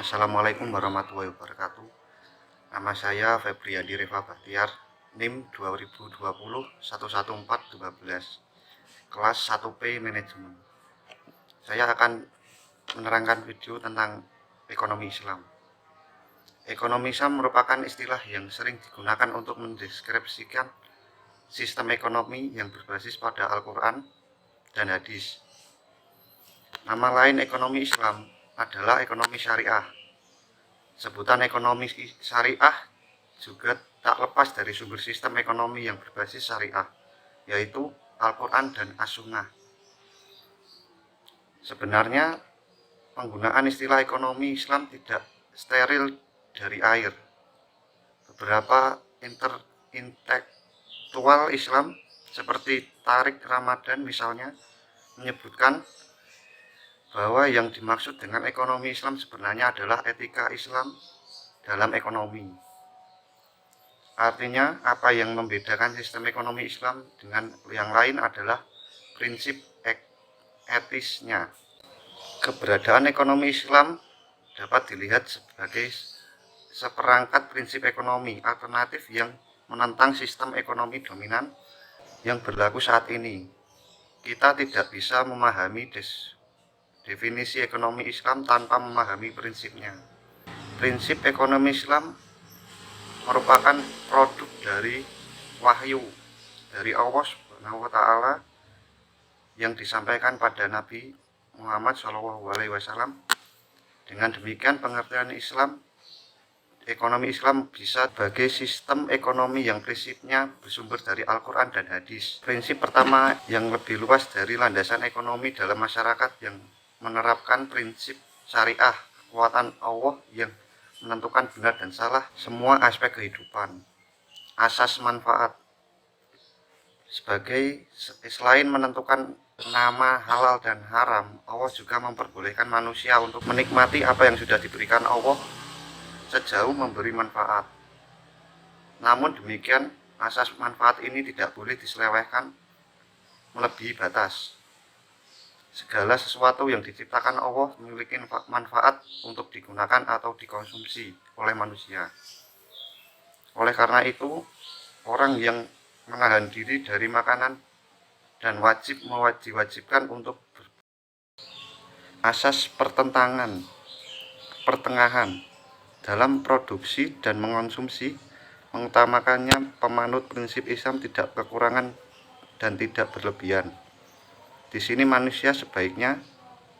Assalamualaikum warahmatullahi wabarakatuh. Nama saya Febriadi Reva Bahtiar, NIM 2020 11412, kelas 1P Manajemen. Saya akan menerangkan video tentang ekonomi Islam. Ekonomi Islam merupakan istilah yang sering digunakan untuk mendeskripsikan sistem ekonomi yang berbasis pada Al-Quran dan hadis. Nama lain ekonomi Islam adalah ekonomi syariah. Sebutan ekonomi syariah juga tak lepas dari sumber sistem ekonomi yang berbasis syariah, yaitu Al-Quran dan As-Sunnah. Sebenarnya penggunaan istilah ekonomi Islam tidak steril dari air. Beberapa intelektual Islam seperti Tariq Ramadan misalnya menyebutkan bahwa yang dimaksud dengan ekonomi Islam sebenarnya adalah etika Islam dalam ekonomi. Artinya, apa yang membedakan sistem ekonomi Islam dengan yang lain adalah prinsip etisnya. Keberadaan ekonomi Islam dapat dilihat sebagai seperangkat prinsip ekonomi alternatif yang menentang sistem ekonomi dominan yang berlaku saat ini. Kita tidak bisa memahami definisi ekonomi Islam tanpa memahami prinsipnya. Prinsip ekonomi Islam merupakan produk dari wahyu dari Allah Subhanahu wa Ta'ala yang disampaikan pada Nabi Muhammad SAW. Dengan demikian, pengertian Islam, ekonomi Islam bisa sebagai sistem ekonomi yang prinsipnya bersumber dari Al-Quran dan hadis. Prinsip pertama yang lebih luas dari landasan ekonomi dalam masyarakat yang menerapkan prinsip syariah, kekuatan Allah yang menentukan benar dan salah semua aspek kehidupan. Asas manfaat. Selain menentukan nama halal dan haram, Allah juga memperbolehkan manusia untuk menikmati apa yang sudah diberikan Allah sejauh memberi manfaat. Namun demikian, asas manfaat ini tidak boleh diselewengkan melebihi batas. Segala sesuatu yang diciptakan Allah memiliki manfaat untuk digunakan atau dikonsumsi oleh manusia. Oleh karena itu, orang yang menahan diri dari makanan dan mewajibkan untuk asas pertengahan dalam produksi dan mengonsumsi, mengutamakannya pemanut prinsip Islam tidak kekurangan dan tidak berlebihan. Di sini manusia sebaiknya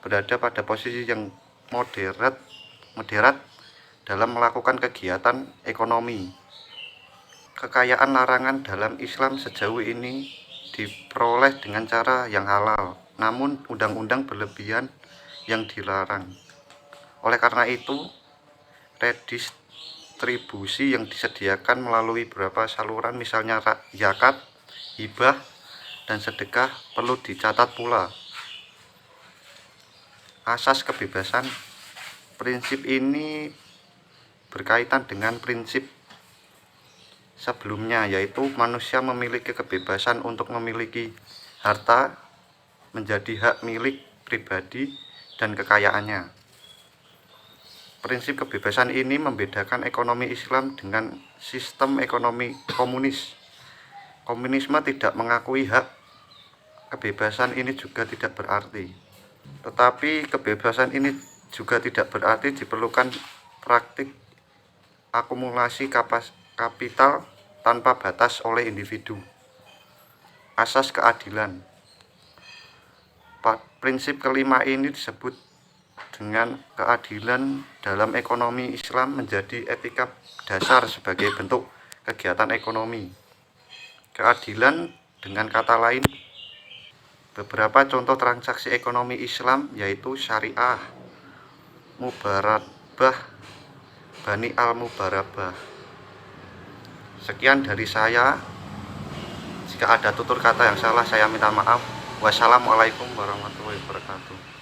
berada pada posisi yang moderat dalam melakukan kegiatan ekonomi. Kekayaan larangan dalam Islam sejauh ini diperoleh dengan cara yang halal, namun undang-undang berlebihan yang dilarang. Oleh karena itu, redistribusi yang disediakan melalui beberapa saluran, misalnya zakat, hibah, dan sedekah, perlu dicatat pula. Asas kebebasan. Prinsip ini berkaitan dengan prinsip sebelumnya, yaitu manusia memiliki kebebasan untuk memiliki harta menjadi hak milik pribadi dan kekayaannya. Prinsip kebebasan ini membedakan ekonomi Islam dengan sistem ekonomi komunis. Komunisme tidak mengakui hak. Kebebasan ini juga tidak berarti. Tetapi kebebasan ini juga tidak berarti diperlukan praktik akumulasi kapital tanpa batas oleh individu. Asas keadilan. Prinsip kelima ini disebut dengan keadilan dalam ekonomi Islam menjadi etika dasar sebagai bentuk kegiatan ekonomi. Keadilan dengan kata lain, beberapa contoh transaksi ekonomi Islam yaitu syariah, mubarabah, bani al-mubarabah. Sekian dari saya. Jika ada tutur kata yang salah, saya minta maaf. Wassalamualaikum warahmatullahi wabarakatuh.